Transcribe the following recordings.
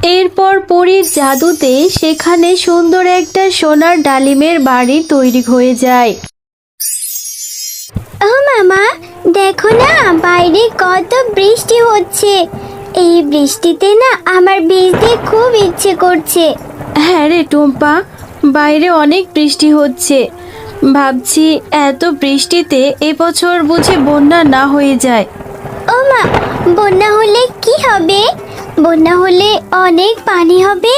এরপর পরীর জাদুতে সেখানে সুন্দর একটা সোনার ডালিমের বাড়ি তৈরি হয়ে যায়। ও মামা, দেখো না বাইরে কত বৃষ্টি হচ্ছে। এই বৃষ্টিতে না আমার ভিজতে খুব ইচ্ছে করছে। হ্যাঁ রে টুম্পা, বাইরে অনেক বৃষ্টি হচ্ছে। ভাবছি এত বৃষ্টিতে এবছর বুঝি বন্যা না হয়ে যায়। ও মা, বন্যা হলে কি হবে? বন্যা হলে অনেক পানি হবে,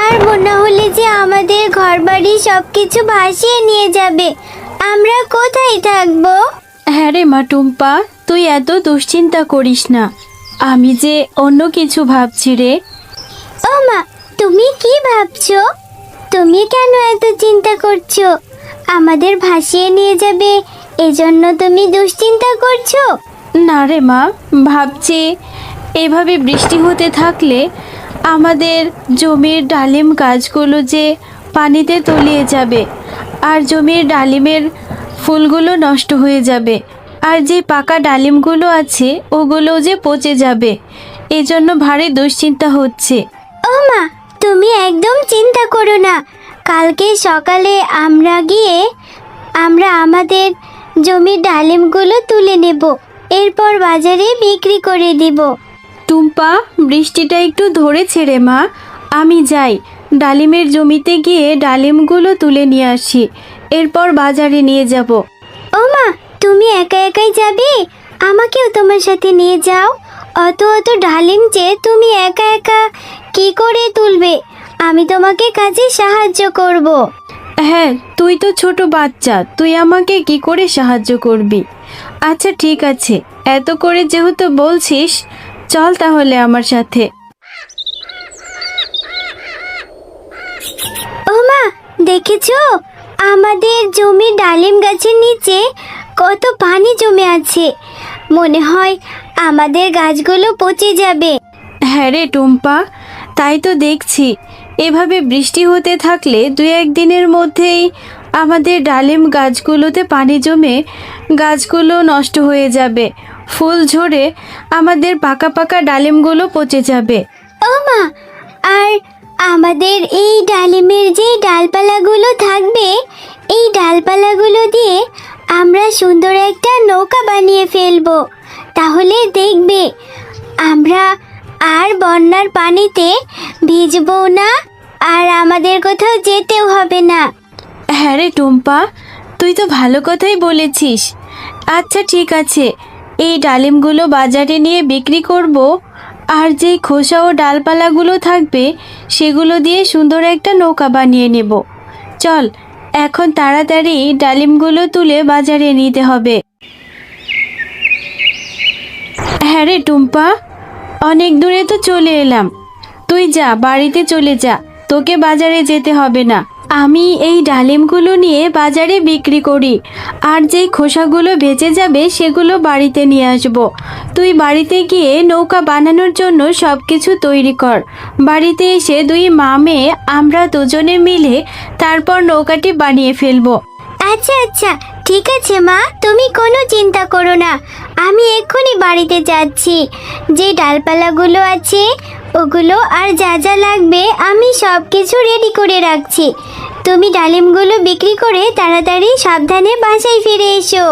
আর বন্যা হলে যে আমাদের ঘরবাড়ি সবকিছু ভাসিয়ে নিয়ে যাবে। আমরা কোথায় থাকবো? হ্যাঁ রে মা টুম্পা, তুই এত দুশ্চিন্তা করিস না, আমি যে অন্য কিছু ভাবছি রে। ও মা, তুমি কি ভাবছো? তুমি কেন এত চিন্তা করছো? আমাদের ভাসিয়ে নিয়ে যাবে এজন্য তুমি দুশ্চিন্তা করছো? না রে মা, ভাবছি এভাবে বৃষ্টি হতে থাকলে আমাদের জমির ডালিম গাছগুলো যে পানিতে তলিয়ে যাবে, আর জমির ডালিমের ফুলগুলো নষ্ট হয়ে যাবে, আর যে পাকা ডালিমগুলো আছে ওগুলো যে পচে যাবে। এজন্য ভারী দুশ্চিন্তা হচ্ছে। ও মা, তুমি একদম চিন্তা করো না। কালকে সকালে আমরা আমাদের জমির ডালিমগুলো তুলে নেব, এরপর বাজারে বিক্রি করে দিব। টুম্পা, বৃষ্টিটা একটু ধরেছে রে মা, আমি যাই ডালিমের জমিতে গিয়ে ডালিমগুলো তুলে নিয়ে আসি, এরপর বাজারে নিয়ে যাব। ও মা, তুমি একা একাই যাবে? আমাকেও তোমার সাথে নিয়ে যাও। অত অত ডালিম যে তুমি একা একা কি করে তুলবে? আমি তোমাকে কাজে সাহায্য করব। হ্যাঁ, তুই তো ছোট বাচ্চা, তুই আমাকে কি করে সাহায্য করবি? আচ্ছা ঠিক আছে, এত করে যেহেতু বলছিস, চল তাহলে আমার সাথে। ও মা, দেখেছো আমাদের জমির ডালিম গাছের নিচে কত পানি জমে আছে? মনে হয় আমাদের গাছগুলো পচে যাবে। হ্যাঁ রে টুম্পা, তাই তো দেখছি। এভাবে বৃষ্টি হতে থাকলে 2-1 দিনের মধ্যেই আমাদের ডালিম গাছগুলোতে পানি জমে গাছগুলো নষ্ট হয়ে যাবে, ফুল ঝরে আমাদের পাকা পাকা ডালিমগুলো পচে যাবে। ও মা, আর আমাদের এই ডালিমের যে ডালপালাগুলো থাকবে, এই ডালপালাগুলো দিয়ে আমরা সুন্দর একটা নৌকা বানিয়ে ফেলবো। তাহলে দেখবে আমরা আর বন্যার পানিতে ভিজবো না, আর আমাদের কোথাও যেতেও হবে না। হ্যাঁ রে টুম্পা, তুই তো ভালো কথাই বলেছিস। আচ্ছা ঠিক আছে, এই ডালিমগুলো বাজারে নিয়ে বিক্রি করব, আর যেই খোসা ও ডালপালাগুলো থাকবে সেগুলো দিয়ে সুন্দর একটা নৌকা বানিয়ে নেব। চল এখন তাড়াতাড়ি ডালিমগুলো তুলে বাজারে নিতে হবে। হ্যাঁ রে টুম্পা, অনেক দূরে তো চলে এলাম, তুই যা বাড়িতে চলে যা, তোকে বাজারে যেতে হবে না। আমি এই ডালিমগুলো নিয়ে বাজারে বিক্রি করি, আর যেই খোসাগুলো বেঁচে যাবে সেগুলো বাড়িতে নিয়ে আসব। তুই বাড়িতে গিয়ে নৌকা বানানোর জন্য সব কিছু তৈরি কর। বাড়িতে এসে 2 মা মেয়ে আমরা দুজনে মিলে তারপর নৌকাটি বানিয়ে ফেলবো। আচ্ছা আচ্ছা, ঠিক আছে মা, তুমি কোনো চিন্তা করো না। আমি এক্ষুনি বাড়িতে যাচ্ছি। যে ডালপালাগুলো আছে ওগুলো আর যা যা লাগবে আমি সব কিছু রেডি করে রাখছি। তুমি ডালিমগুলো বিক্রি করে তাড়াতাড়ি সাবধানে বাসায় ফিরে এসো।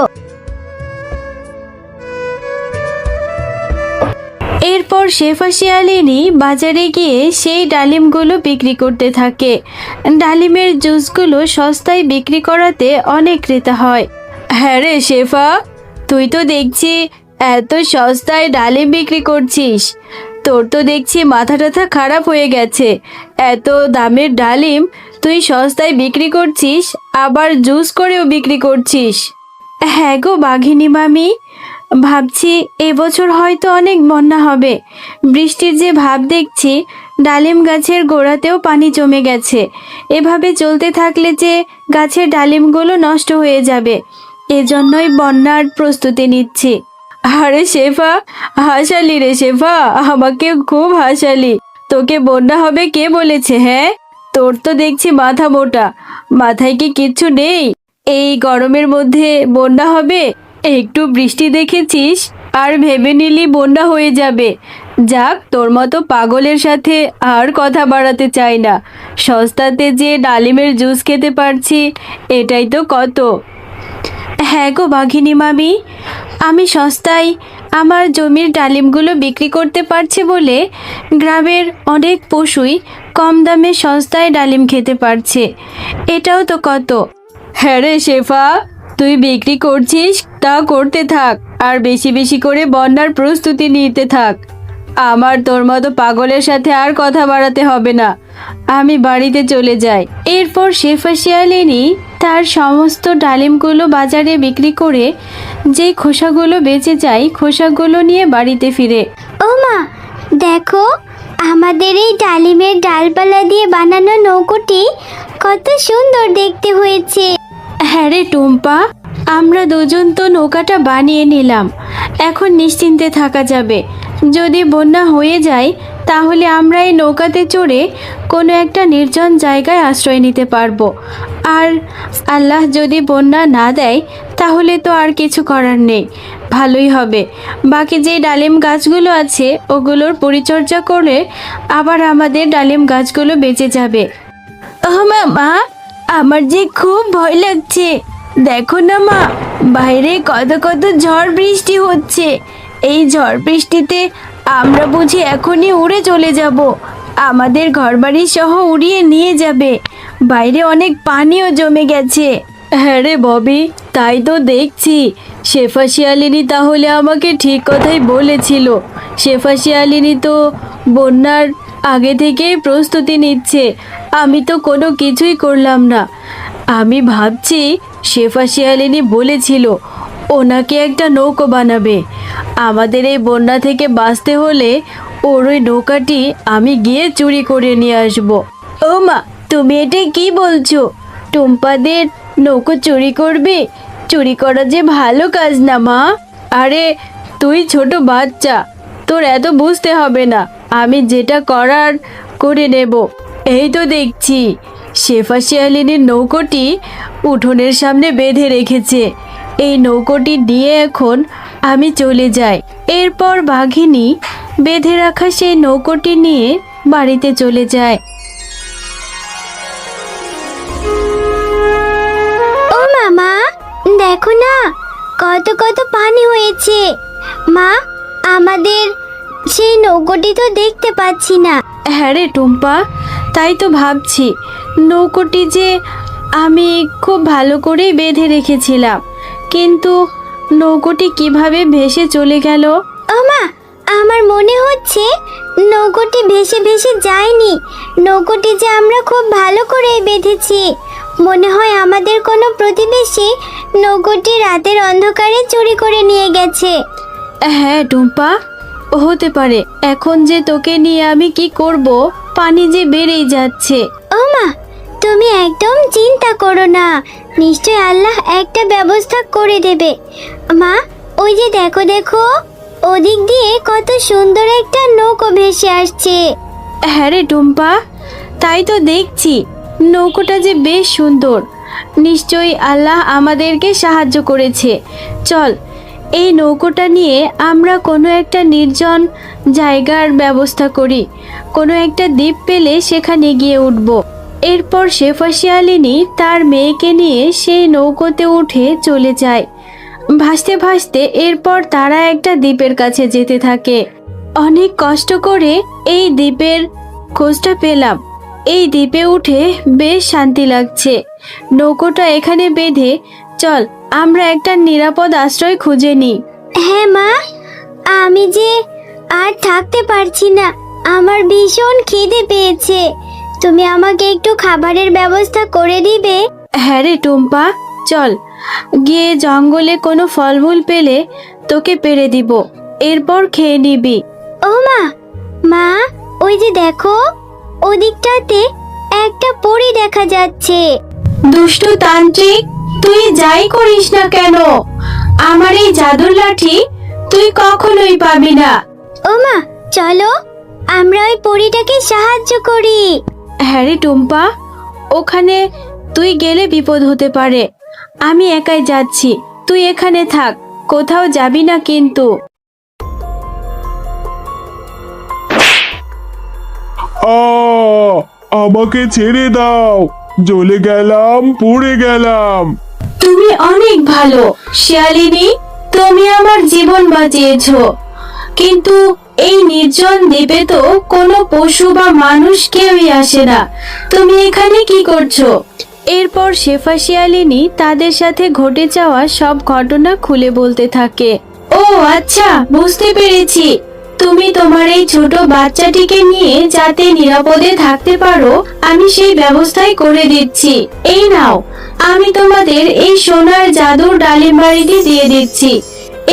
এরপর শেফা শিয়ালিনী বাজারে গিয়ে সেই ডালিমগুলো বিক্রি করতে থাকে। ডালিমের জুসগুলো সস্তায় বিক্রি করাতে অনেক ক্রেতা হয়। হ্যাঁ রে শেফা, তুই তো দেখছি এত সস্তায় ডালিম বিক্রি করছিস, তোর তো দেখছি মাথা টাথা খারাপ হয়ে গেছে। এত দামের ডালিম তুই সস্তায় বিক্রি করছিস, আবার জুস করেও বিক্রি করছিস। হ্যাঁ গো বাঘিনী মামি, ভাবছি এবছর হয়তো অনেক বন্যা হবে। বৃষ্টির যে ভাব দেখছি, ডালিম গাছের গোড়াতেও পানি জমে গেছে। এভাবে চলতে থাকলে যে গাছের ডালিমগুলো নষ্ট হয়ে যাবে, এজন্যই বন্যার প্রস্তুতি নিচ্ছি। আরে শেফা, হাসালি রে শেফা, আমাকে খুব হাসালি। তোকে বন্যা হবে কে বলেছে? হ্যাঁ, তোর তো দেখছি মাথা মোটা, মাথায় কি কিচ্ছু নেই? এই গরমের মধ্যে বন্যা হবে? একটু বৃষ্টি দেখেছিস আর ভেবে নিলি বন্যা হয়ে যাবে। যাক, তোর মতো পাগলের সাথে আর কথা বাড়াতে চাই না। সস্তাতে যে ডালিমের জুস খেতে পারছি, এটাই তো কত। হ্যাঁ গো বাঘিনী মামি, আমি সস্তায় আমার জমির ডালিমগুলো বিক্রি করতে পারছি বলে গ্রামের অনেক পশুই কম দামে সস্তায় ডালিম খেতে পারছে, এটাও তো কত। হ্যাঁ রে শেফা, তুই বিক্রি করছিস তা করতে থাক, আর বেশি বেশি করে বন্যার প্রস্তুতি নিতে থাক। আমার তোর মতো পাগলের সাথে আর কথা বাড়াতে হবে না, আমি বাড়িতে চলে যাই। এরপর শেফা শিয়ালিনী তার সমস্ত ডালিমগুলো বাজারে বিক্রি করে যেই খোসাগুলো বেঁচে যায়, খোসাগুলো নিয়ে বাড়িতে ফিরে। ও মা, দেখো আমাদের এই ডালিমের ডালপালা দিয়ে বানানো নৌকোটি কত সুন্দর দেখতে হয়েছে। হ্যাঁ রে টুম্পা, আমরা দুজন তো নৌকাটা বানিয়ে নিলাম, এখন নিশ্চিন্তে থাকা যাবে। যদি বন্যা হয়ে যায় তাহলে আমরা এই নৌকাতে চড়ে কোনো একটা নির্জন জায়গায় আশ্রয় নিতে পারবো। আর আল্লাহ যদি বন্যা না দেয় তাহলে তো আর কিছু করার নেই, ভালোই হবে। বাকি যে ডালিম গাছগুলো আছে ওগুলোর পরিচর্যা করে আবার আমাদের ডালিম গাছগুলো বেঁচে যাবে। ও মা, আমার যে খুব ভয় লাগছে। দেখো না মা, বাইরে কত কত ঝড় বৃষ্টি হচ্ছে। এই ঝড় বৃষ্টিতে আমরা বুঝি এখনই উড়ে চলে যাব, আমাদের ঘরবাড়ি সহ উড়িয়ে নিয়ে যাবে। বাইরে অনেক পানিও জমে গেছে। হ্যাঁ রে ববি, তাই তো দেখছি। শেফা শিয়ালিনী তাহলে আমাকে ঠিক কথাই বলেছিল। শেফা শিয়ালিনী তো বন্যার আগে থেকেই প্রস্তুতি নিচ্ছে, আমি তো কোনো কিছুই করলাম না। আমি ভাবছি শেফা শিয়ালিনী বলেছিল ওনাকে একটা নৌকো বানাবে। আমাদের এই বন্যা থেকে বাঁচতে হলে ওর ওই নৌকাটি আমি গিয়ে চুরি করে নিয়ে আসবো। ও মা, তুমি এটা কি বলছো? টুম্পাদের নৌকো চুরি করবে? চুরি করা যে ভালো কাজ না মা। আরে তুই ছোট বাচ্চা, তোর এত বুঝতে হবে না, আমি যেটা করার করে নেব। এই তো দেখছি শেফা শিয়ালিনীর নৌকোটি উঠোনের সামনে বেঁধে রেখেছে। এই নৌকোটি নিয়ে এখন আমি চলে যাই। এরপর বাঘিনী বেঁধে রাখা সেই নৌকোটি নিয়ে বাড়িতে চলে যায়। ও মামা, দেখো না কত কত পানি হয়েছে। মা, আমাদের সেই নৌকোটি তো দেখতে পাচ্ছি না। হ্যাঁ রে টুম্পা, তাই তো ভাবছি নৌকোটি যে আমি খুব ভালো করেই বেঁধে রেখেছিলাম, কিন্তু নৌকোটি কিভাবে ভেসে চলে গেল? ও মা, আমার মনে হচ্ছে নৌকোটি ভেসে ভেসে যায়নি। নৌকোটি যে আমরা খুব ভালো করে বেঁধেছি। মনে হয় আমাদের কোনো প্রতিবেশী নৌকোটি রাতের অন্ধকারে চুরি করে নিয়ে গেছে। হ্যাঁ টুম্পা, হতে পারে। এখন যে তোকে নিয়ে আমি কি করব, পানি যে বেড়েই যাচ্ছে। ও মা, তুমি একদম চিন্তা করো না, নিশ্চয় আল্লাহ একটা ব্যবস্থা করে দেবে। মা, ওই যে দেখো দেখো, ওদিক দিয়ে কত সুন্দর একটা নৌকো ভেসে আসছে। হ্যাঁ রে টুম্পা, তাই তো দেখছি নৌকোটা যে বেশ সুন্দর। নিশ্চয়ই আল্লাহ আমাদেরকে সাহায্য করেছে। চল, এই নৌকোটা নিয়ে আমরা কোনো একটা নির্জন জায়গার ব্যবস্থা করি। কোনো একটা দ্বীপ পেলে সেখানে গিয়ে উঠব। এরপর শেফা শিয়ালিনী তার মেয়েকে নিয়ে সেই নৌকোতে উঠে চলে যায় ভাসতে ভাসতে। এরপর তারা একটা দ্বীপের কাছে যেতে থাকে। অনেক কষ্ট করে এই দ্বীপের খোঁজটা পেলাম। এই দ্বীপে উঠে বেশ শান্তি লাগছে। নৌকোটা এখানে বেঁধে চল আমরা একটা নিরাপদ আশ্রয় খুঁজে নিই। হ্যাঁ মা, আমি যে আর থাকতে পারছি না, আমার ভীষণ খিদে পেয়েছে। তুমি আমাকে একটু খাবারের ব্যবস্থা করে দিবে? হ্যাঁ রে টুম্পা, চল গিয়ে জঙ্গলে কোনো ফলমূল পেলে তোকে পেড়ে দিব, এরপর খেয়ে নিবি। ও মা, মা, ওই যে দেখো ওদিকটাতে একটা পরী দেখা যাচ্ছে। দুষ্টু তান্ত্রিক, তুই যাই করিস না কেন, আমার এই জাদুর লাঠি তুই কখনোই পাবি না। ও মা, চলো আমরা ওই পরীটাকে সাহায্য করি। হ্যাঁ রে টুম্পা, ওখানে তুই গেলে বিপদ হতে পারে। আমি একাই যাচ্ছি, তুই এখানে থাক, কোথাও যাবি না কিন্তু। আমাকে ছেড়ে দাও, জ্বলে গেলাম, পুড়ে গেলাম। তুমি অনেক ভালো শিয়ালিনী, তুমি আমার জীবন বাঁচিয়েছো। কিন্তু এই নির্জন দ্বীপে তো কোনো পশু বা মানুষ কেউই আসে না, তুমি এখানে কি করছো? এরপর শেফা শিয়ালিনী তাদের সাথে ঘটে যাওয়া সব ঘটনা খুলে বলতে থাকে। ও আচ্ছা, বুঝতে পেরেছি। তুমি তোমার এই ছোট বাচ্চাটিকে নিয়ে যাতে নিরাপদে থাকতে পারো, আমি সেই ব্যবস্থাই করে দিচ্ছি। এই নাও, আমি তোমাদের এই সোনার জাদুর ডালিম বাড়িটি দিয়ে দিচ্ছি।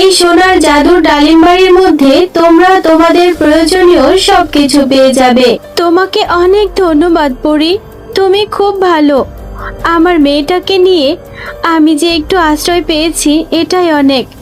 এই সোনার জাদুর ডালিম বাড়ির মধ্যে তোমরা তোমাদের প্রয়োজনীয় সবকিছু পেয়ে যাবে। তোমাকে অনেক ধন্যবাদ পরি, তুমি খুব ভালো। আমার মেয়েটাকে নিয়ে আমি যে একটু আশ্রয় পেয়েছি, এটাই অনেক।